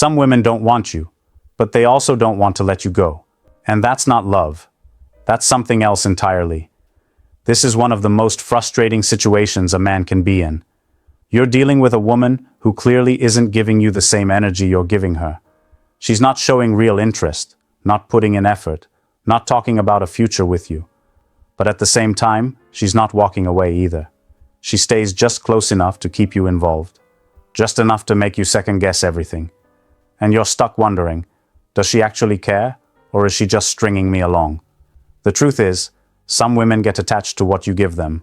Some women don't want you, but they also don't want to let you go. And that's not love. That's something else entirely. This is one of the most frustrating situations a man can be in. You're dealing with a woman who clearly isn't giving you the same energy you're giving her. She's not showing real interest, not putting in effort, not talking about a future with you. But at the same time, she's not walking away either. She stays just close enough to keep you involved, just enough to make you second-guess everything. And you're stuck wondering, does she actually care, or is she just stringing me along? The truth is, some women get attached to what you give them.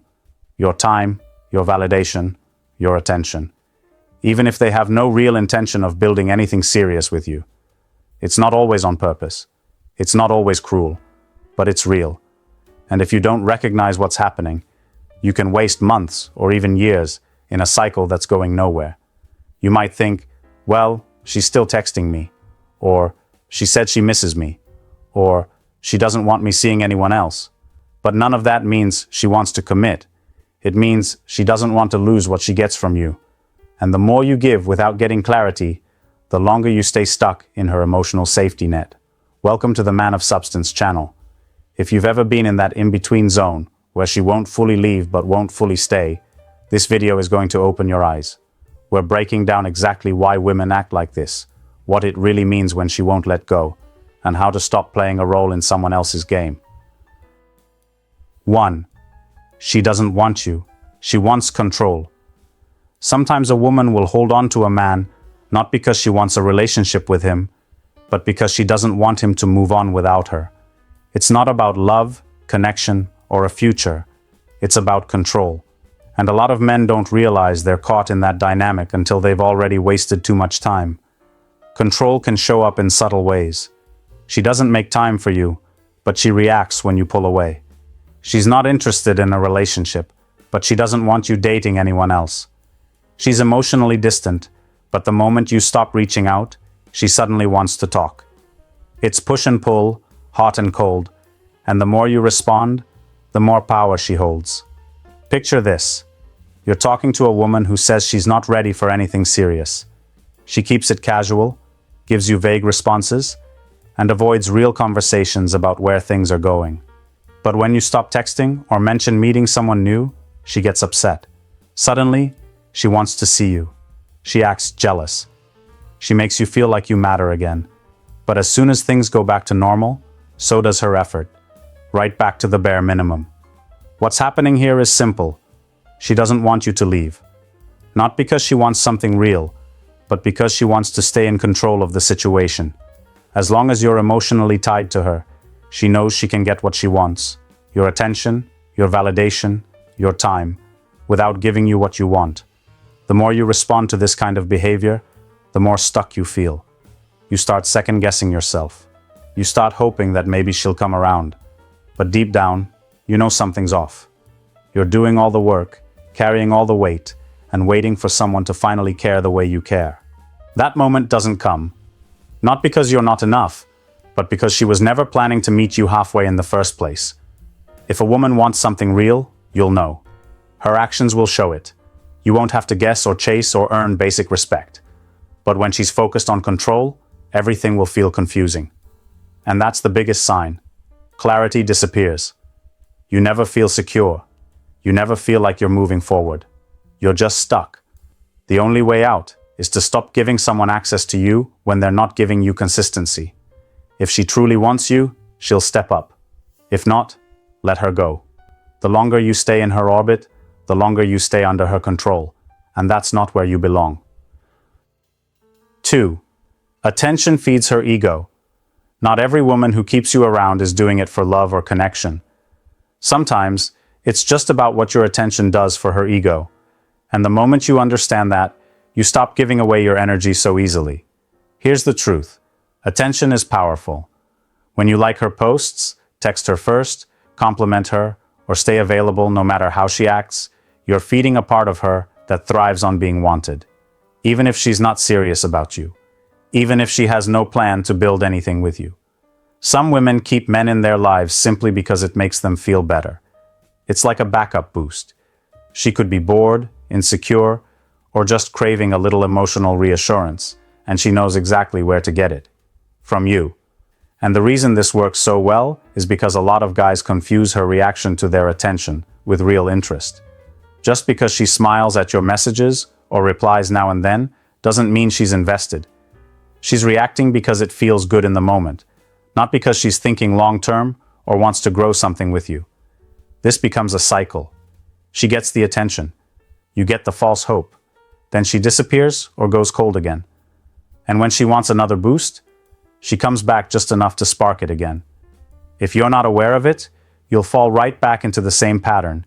Your time, your validation, your attention. Even if they have no real intention of building anything serious with you. It's not always on purpose. It's not always cruel. But it's real. And if you don't recognize what's happening, you can waste months or even years in a cycle that's going nowhere. You might think, well, she's still texting me, or she said she misses me, or she doesn't want me seeing anyone else. But none of that means she wants to commit. It means she doesn't want to lose what she gets from you. And the more you give without getting clarity, the longer you stay stuck in her emotional safety net. Welcome to the Man of Substance channel. If you've ever been in that in-between zone, where she won't fully leave but won't fully stay, this video is going to open your eyes. We're breaking down exactly why women act like this, what it really means when she won't let go, and how to stop playing a role in someone else's game. 1. She doesn't want you. She wants control. Sometimes a woman will hold on to a man not because she wants a relationship with him, but because she doesn't want him to move on without her. It's not about love, connection, or a future. It's about control. And a lot of men don't realize they're caught in that dynamic until they've already wasted too much time. Control can show up in subtle ways. She doesn't make time for you, but she reacts when you pull away. She's not interested in a relationship, but she doesn't want you dating anyone else. She's emotionally distant, but the moment you stop reaching out, she suddenly wants to talk. It's push and pull, hot and cold, and the more you respond, the more power she holds. Picture this. You're talking to a woman who says she's not ready for anything serious. She keeps it casual, gives you vague responses, and avoids real conversations about where things are going. But when you stop texting or mention meeting someone new, she gets upset. Suddenly, she wants to see you. She acts jealous. She makes you feel like you matter again. But as soon as things go back to normal, so does her effort. Right back to the bare minimum. What's happening here is simple. She doesn't want you to leave. Not because she wants something real, but because she wants to stay in control of the situation. As long as you're emotionally tied to her, she knows she can get what she wants. Your attention, your validation, your time, without giving you what you want. The more you respond to this kind of behavior, the more stuck you feel. You start second-guessing yourself. You start hoping that maybe she'll come around. But deep down, you know something's off. You're doing all the work, carrying all the weight, and waiting for someone to finally care the way you care. That moment doesn't come. Not because you're not enough, but because she was never planning to meet you halfway in the first place. If a woman wants something real, you'll know. Her actions will show it. You won't have to guess or chase or earn basic respect. But when she's focused on control, everything will feel confusing. And that's the biggest sign. Clarity disappears. You never feel secure. You never feel like you're moving forward. You're just stuck. The only way out is to stop giving someone access to you when they're not giving you consistency. If she truly wants you, she'll step up. If not, let her go. The longer you stay in her orbit, the longer you stay under her control, and that's not where you belong. 2. Attention feeds her ego. Not every woman who keeps you around is doing it for love or connection. Sometimes, it's just about what your attention does for her ego. And the moment you understand that, you stop giving away your energy so easily. Here's the truth. Attention is powerful. When you like her posts, text her first, compliment her, or stay available no matter how she acts, you're feeding a part of her that thrives on being wanted. Even if she's not serious about you. Even if she has no plan to build anything with you. Some women keep men in their lives simply because it makes them feel better. It's like a backup boost. She could be bored, insecure, or just craving a little emotional reassurance, and she knows exactly where to get it. From you. And the reason this works so well is because a lot of guys confuse her reaction to their attention with real interest. Just because she smiles at your messages or replies now and then doesn't mean she's invested. She's reacting because it feels good in the moment, not because she's thinking long-term or wants to grow something with you. This becomes a cycle. She gets the attention. You get the false hope. Then she disappears or goes cold again. And when she wants another boost, she comes back just enough to spark it again. If you're not aware of it, you'll fall right back into the same pattern,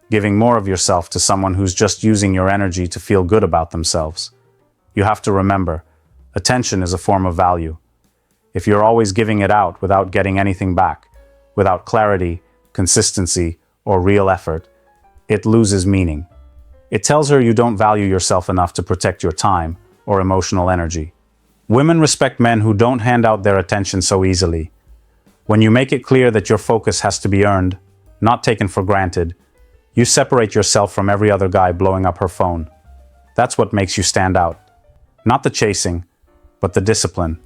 giving more of yourself to someone who's just using your energy to feel good about themselves. You have to remember, attention is a form of value. If you're always giving it out without getting anything back, without clarity, consistency, or real effort, it loses meaning. It tells her you don't value yourself enough to protect your time or emotional energy. Women respect men who don't hand out their attention so easily. When you make it clear that your focus has to be earned, not taken for granted, you separate yourself from every other guy blowing up her phone. That's what makes you stand out. Not the chasing, but the discipline.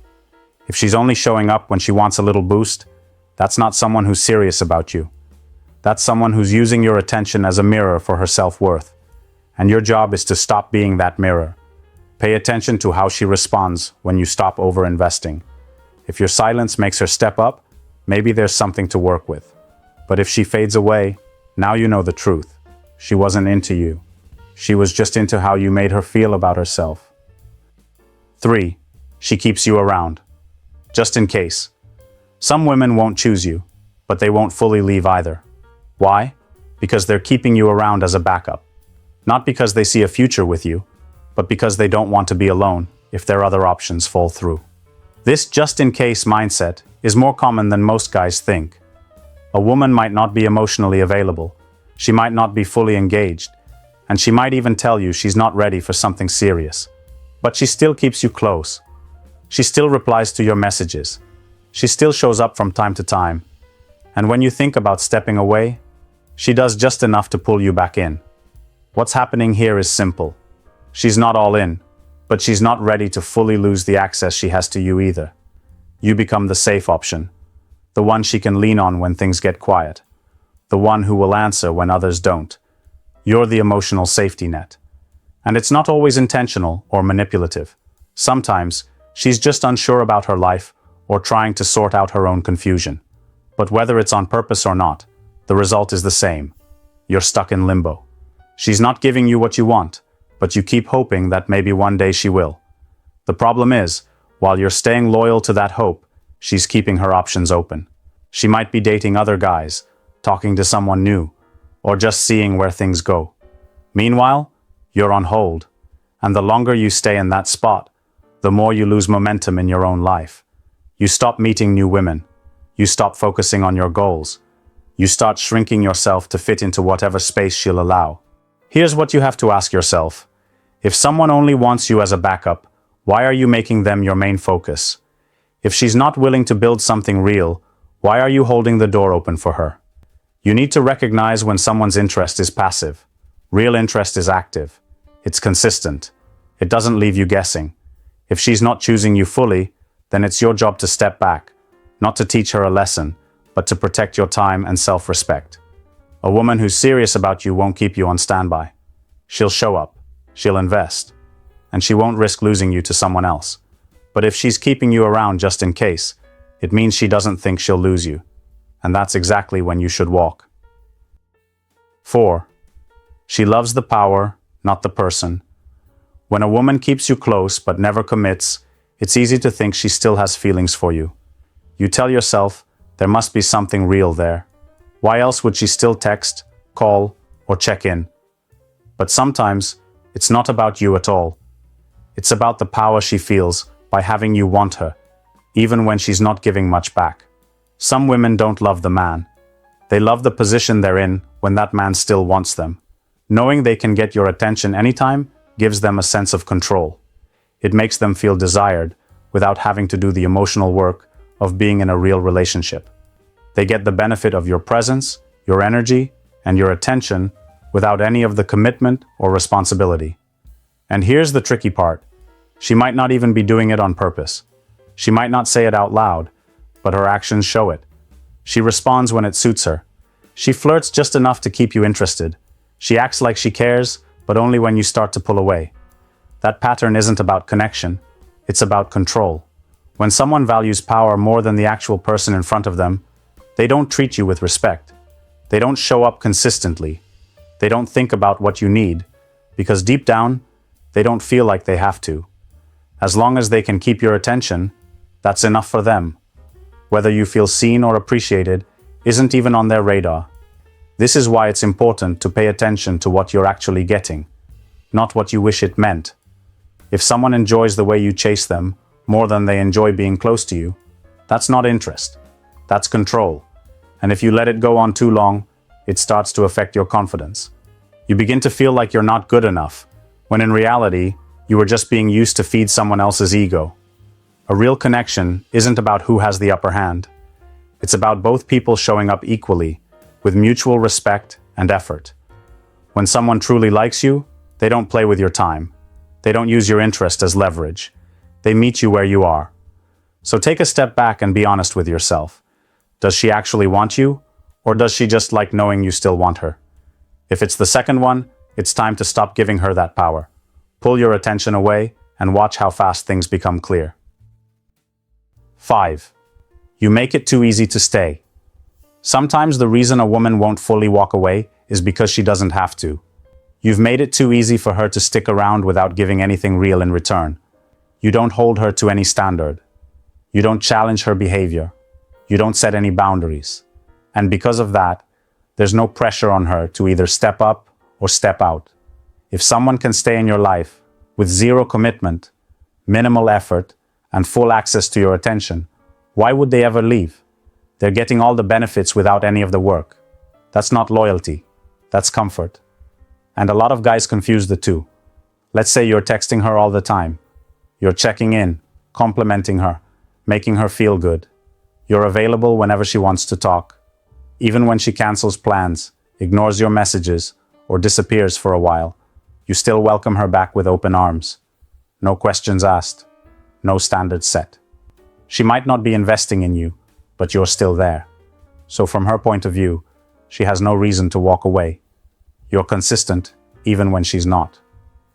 If she's only showing up when she wants a little boost, that's not someone who's serious about you. That's someone who's using your attention as a mirror for her self-worth. And your job is to stop being that mirror. Pay attention to how she responds when you stop over-investing. If your silence makes her step up, maybe there's something to work with. But if she fades away, now you know the truth. She wasn't into you. She was just into how you made her feel about herself. 3. She keeps you around. Just in case. Some women won't choose you, but they won't fully leave either. Why? Because they're keeping you around as a backup. Not because they see a future with you, but because they don't want to be alone if their other options fall through. This just-in-case mindset is more common than most guys think. A woman might not be emotionally available, she might not be fully engaged, and she might even tell you she's not ready for something serious. But she still keeps you close. She still replies to your messages. She still shows up from time to time. And when you think about stepping away, she does just enough to pull you back in. What's happening here is simple. She's not all in, but she's not ready to fully lose the access she has to you either. You become the safe option, the one she can lean on when things get quiet, the one who will answer when others don't. You're the emotional safety net. And it's not always intentional or manipulative. Sometimes, she's just unsure about her life or trying to sort out her own confusion. But whether it's on purpose or not, the result is the same. You're stuck in limbo. She's not giving you what you want, but you keep hoping that maybe one day she will. The problem is, while you're staying loyal to that hope, she's keeping her options open. She might be dating other guys, talking to someone new, or just seeing where things go. Meanwhile, you're on hold, and the longer you stay in that spot, the more you lose momentum in your own life. You stop meeting new women. You stop focusing on your goals. You start shrinking yourself to fit into whatever space she'll allow. Here's what you have to ask yourself. If someone only wants you as a backup, why are you making them your main focus? If she's not willing to build something real, why are you holding the door open for her? You need to recognize when someone's interest is passive. Real interest is active. It's consistent. It doesn't leave you guessing. If she's not choosing you fully, then it's your job to step back, not to teach her a lesson, but to protect your time and self-respect. A woman who's serious about you won't keep you on standby. She'll show up. She'll invest, and she won't risk losing you to someone else. But if she's keeping you around just in case, it means she doesn't think she'll lose you, and that's exactly when you should walk. 4. She loves the power, not the person. When a woman keeps you close but never commits, it's easy to think she still has feelings for you. You tell yourself there must be something real there. Why else would she still text, call, or check in? But sometimes, it's not about you at all. It's about the power she feels by having you want her, even when she's not giving much back. Some women don't love the man. They love the position they're in when that man still wants them. Knowing they can get your attention anytime gives them a sense of control. It makes them feel desired without having to do the emotional work of being in a real relationship. They get the benefit of your presence, your energy, and your attention without any of the commitment or responsibility. And here's the tricky part. She might not even be doing it on purpose. She might not say it out loud, but her actions show it. She responds when it suits her. She flirts just enough to keep you interested. She acts like she cares, but only when you start to pull away. That pattern isn't about connection. It's about control. When someone values power more than the actual person in front of them, they don't treat you with respect. They don't show up consistently. They don't think about what you need, because deep down, they don't feel like they have to. As long as they can keep your attention, that's enough for them. Whether you feel seen or appreciated isn't even on their radar. This is why it's important to pay attention to what you're actually getting, not what you wish it meant. If someone enjoys the way you chase them more than they enjoy being close to you, that's not interest. That's control. And if you let it go on too long, it starts to affect your confidence. You begin to feel like you're not good enough, when in reality, you were just being used to feed someone else's ego. A real connection isn't about who has the upper hand. It's about both people showing up equally, with mutual respect and effort. When someone truly likes you, they don't play with your time. They don't use your interest as leverage. They meet you where you are. So take a step back and be honest with yourself. Does she actually want you, or does she just like knowing you still want her? If it's the second one, it's time to stop giving her that power. Pull your attention away and watch how fast things become clear. 5. You make it too easy to stay. Sometimes the reason a woman won't fully walk away is because she doesn't have to. You've made it too easy for her to stick around without giving anything real in return. You don't hold her to any standard. You don't challenge her behavior. You don't set any boundaries. And because of that, there's no pressure on her to either step up or step out. If someone can stay in your life with zero commitment, minimal effort, and full access to your attention, why would they ever leave? They're getting all the benefits without any of the work. That's not loyalty. That's comfort. And a lot of guys confuse the two. Let's say you're texting her all the time. You're checking in, complimenting her, making her feel good. You're available whenever she wants to talk. Even when she cancels plans, ignores your messages, or disappears for a while, you still welcome her back with open arms. No questions asked. No standards set. She might not be investing in you, but you're still there. So from her point of view, she has no reason to walk away. You're consistent, even when she's not.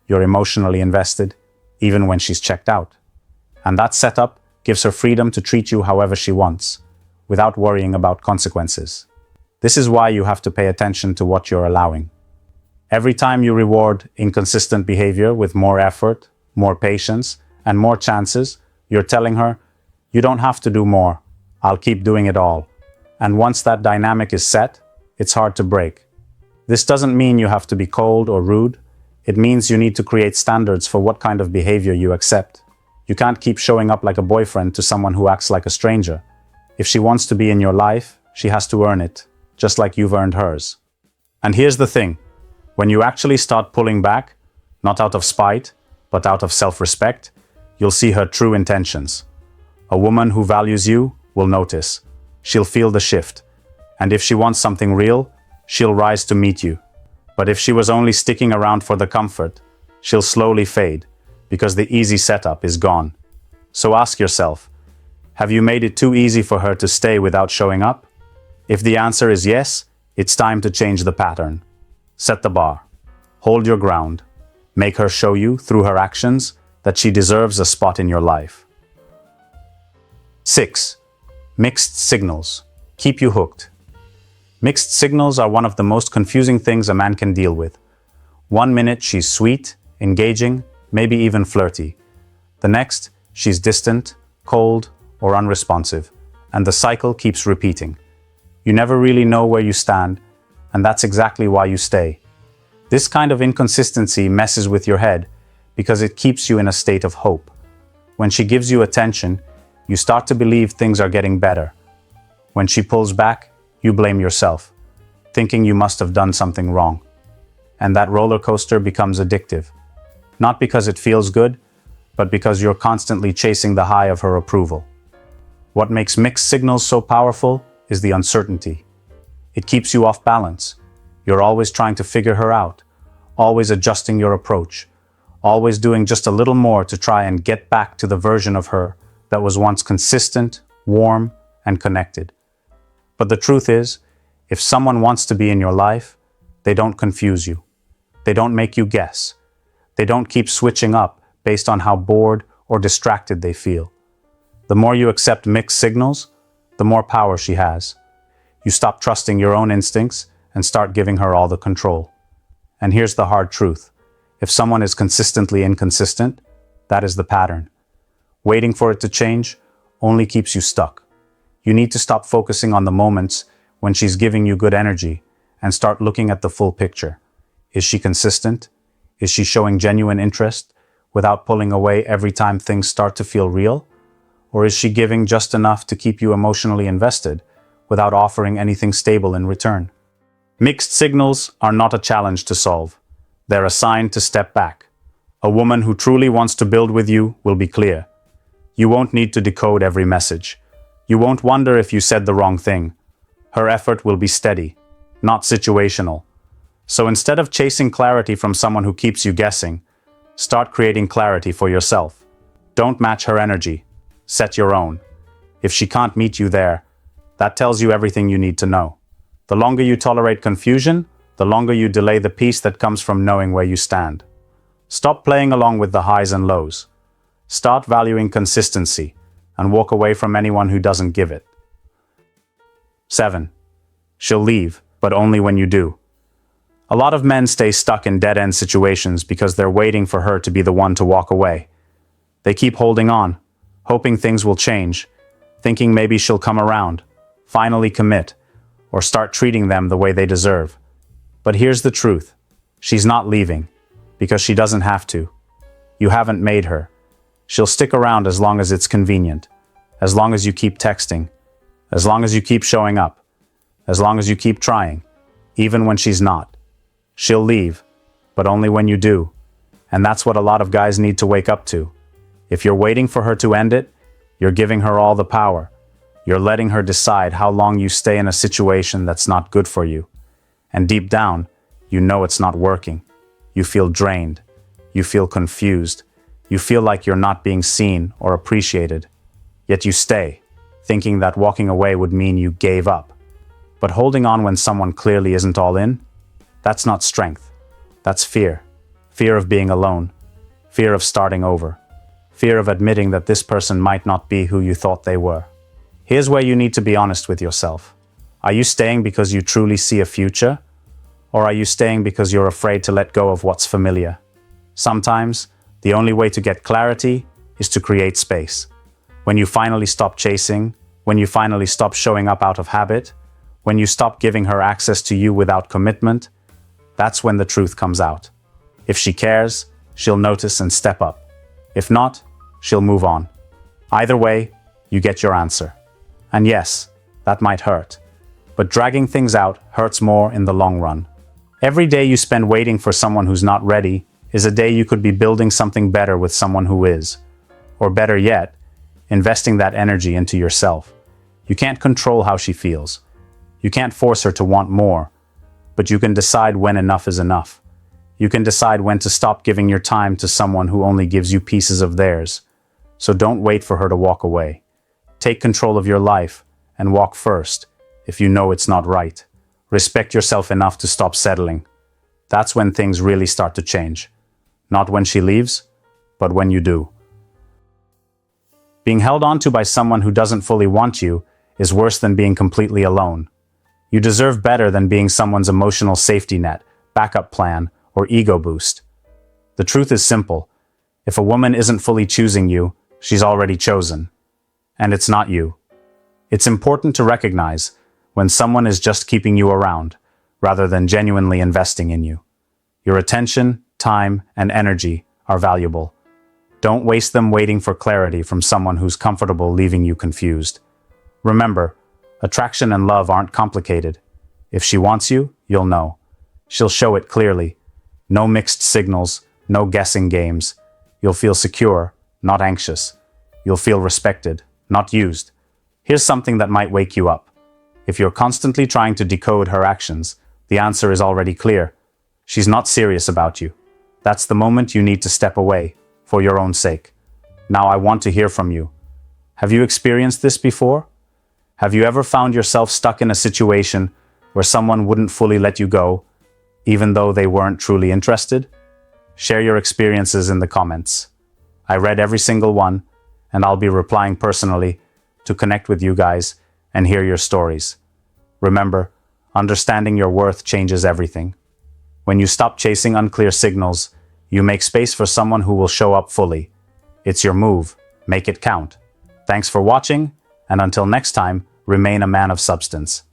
You're emotionally invested, even when she's checked out. And that setup gives her freedom to treat you however she wants, without worrying about consequences. This is why you have to pay attention to what you're allowing. Every time you reward inconsistent behavior with more effort, more patience, and more chances, you're telling her, you don't have to do more. I'll keep doing it all. And once that dynamic is set, it's hard to break. This doesn't mean you have to be cold or rude. It means you need to create standards for what kind of behavior you accept. You can't keep showing up like a boyfriend to someone who acts like a stranger. If she wants to be in your life, she has to earn it, just like you've earned hers. And here's the thing. When you actually start pulling back, not out of spite, but out of self-respect, you'll see her true intentions. A woman who values you will notice. She'll feel the shift. And if she wants something real, she'll rise to meet you. But if she was only sticking around for the comfort, she'll slowly fade, because the easy setup is gone. So ask yourself, have you made it too easy for her to stay without showing up? If the answer is yes, it's time to change the pattern. Set the bar. Hold your ground. Make her show you, through her actions, that she deserves a spot in your life. 6. Mixed signals. Keep you hooked. Mixed signals are one of the most confusing things a man can deal with. 1 minute she's sweet, engaging, maybe even flirty. The next, she's distant, cold, or unresponsive, and the cycle keeps repeating. You never really know where you stand, and that's exactly why you stay. This kind of inconsistency messes with your head because it keeps you in a state of hope. When she gives you attention, you start to believe things are getting better. When she pulls back, you blame yourself, thinking you must have done something wrong. And that roller coaster becomes addictive. Not because it feels good, but because you're constantly chasing the high of her approval. What makes mixed signals so powerful is the uncertainty. It keeps you off balance. You're always trying to figure her out, always adjusting your approach, always doing just a little more to try and get back to the version of her that was once consistent, warm, and connected. But the truth is, if someone wants to be in your life, they don't confuse you. They don't make you guess. They don't keep switching up based on how bored or distracted they feel. The more you accept mixed signals, the more power she has. You stop trusting your own instincts and start giving her all the control. And here's the hard truth. If someone is consistently inconsistent, that is the pattern. Waiting for it to change only keeps you stuck. You need to stop focusing on the moments when she's giving you good energy and start looking at the full picture. Is she consistent? Is she showing genuine interest without pulling away every time things start to feel real? Or is she giving just enough to keep you emotionally invested without offering anything stable in return? Mixed signals are not a challenge to solve. They're a sign to step back. A woman who truly wants to build with you will be clear. You won't need to decode every message. You won't wonder if you said the wrong thing. Her effort will be steady, not situational. So instead of chasing clarity from someone who keeps you guessing, start creating clarity for yourself. Don't match her energy. Set your own. If she can't meet you there, that tells you everything you need to know. The longer you tolerate confusion, the longer you delay the peace that comes from knowing where you stand. Stop playing along with the highs and lows. Start valuing consistency and walk away from anyone who doesn't give it. 7. She'll leave, but only when you do. A lot of men stay stuck in dead-end situations because they're waiting for her to be the one to walk away. They keep holding on, hoping things will change, thinking maybe she'll come around, finally commit, or start treating them the way they deserve. But here's the truth. She's not leaving, because she doesn't have to. You haven't made her. She'll stick around as long as it's convenient, as long as you keep texting, as long as you keep showing up, as long as you keep trying, even when she's not. She'll leave, but only when you do. And that's what a lot of guys need to wake up to. If you're waiting for her to end it, you're giving her all the power. You're letting her decide how long you stay in a situation that's not good for you. And deep down, you know it's not working. You feel drained. You feel confused. You feel like you're not being seen or appreciated. Yet you stay, thinking that walking away would mean you gave up. But holding on when someone clearly isn't all in, that's not strength. That's fear. Fear of being alone. Fear of starting over. Fear of admitting that this person might not be who you thought they were. Here's where you need to be honest with yourself. Are you staying because you truly see a future? Or are you staying because you're afraid to let go of what's familiar? Sometimes, the only way to get clarity is to create space. When you finally stop chasing, when you finally stop showing up out of habit, when you stop giving her access to you without commitment, that's when the truth comes out. If she cares, she'll notice and step up. If not, she'll move on. Either way, you get your answer. And yes, that might hurt. But dragging things out hurts more in the long run. Every day you spend waiting for someone who's not ready is a day you could be building something better with someone who is. Or better yet, investing that energy into yourself. You can't control how she feels. You can't force her to want more, but you can decide when enough is enough. You can decide when to stop giving your time to someone who only gives you pieces of theirs. So don't wait for her to walk away. Take control of your life and walk first if you know it's not right. Respect yourself enough to stop settling. That's when things really start to change. Not when she leaves, but when you do. Being held onto by someone who doesn't fully want you is worse than being completely alone. You deserve better than being someone's emotional safety net, backup plan, or ego boost. The truth is simple. If a woman isn't fully choosing you, she's already chosen. And it's not you. It's important to recognize when someone is just keeping you around, rather than genuinely investing in you. Your attention, time, and energy are valuable. Don't waste them waiting for clarity from someone who's comfortable leaving you confused. Remember, attraction and love aren't complicated. If she wants you, you'll know. She'll show it clearly. No mixed signals, no guessing games. You'll feel secure, not anxious. You'll feel respected, not used. Here's something that might wake you up. If you're constantly trying to decode her actions, the answer is already clear. She's not serious about you. That's the moment you need to step away, for your own sake. Now I want to hear from you. Have you experienced this before? Have you ever found yourself stuck in a situation where someone wouldn't fully let you go, even though they weren't truly interested? Share your experiences in the comments. I read every single one, and I'll be replying personally to connect with you guys and hear your stories. Remember, understanding your worth changes everything. When you stop chasing unclear signals, you make space for someone who will show up fully. It's your move. Make it count. Thanks for watching, and until next time, remain a man of substance.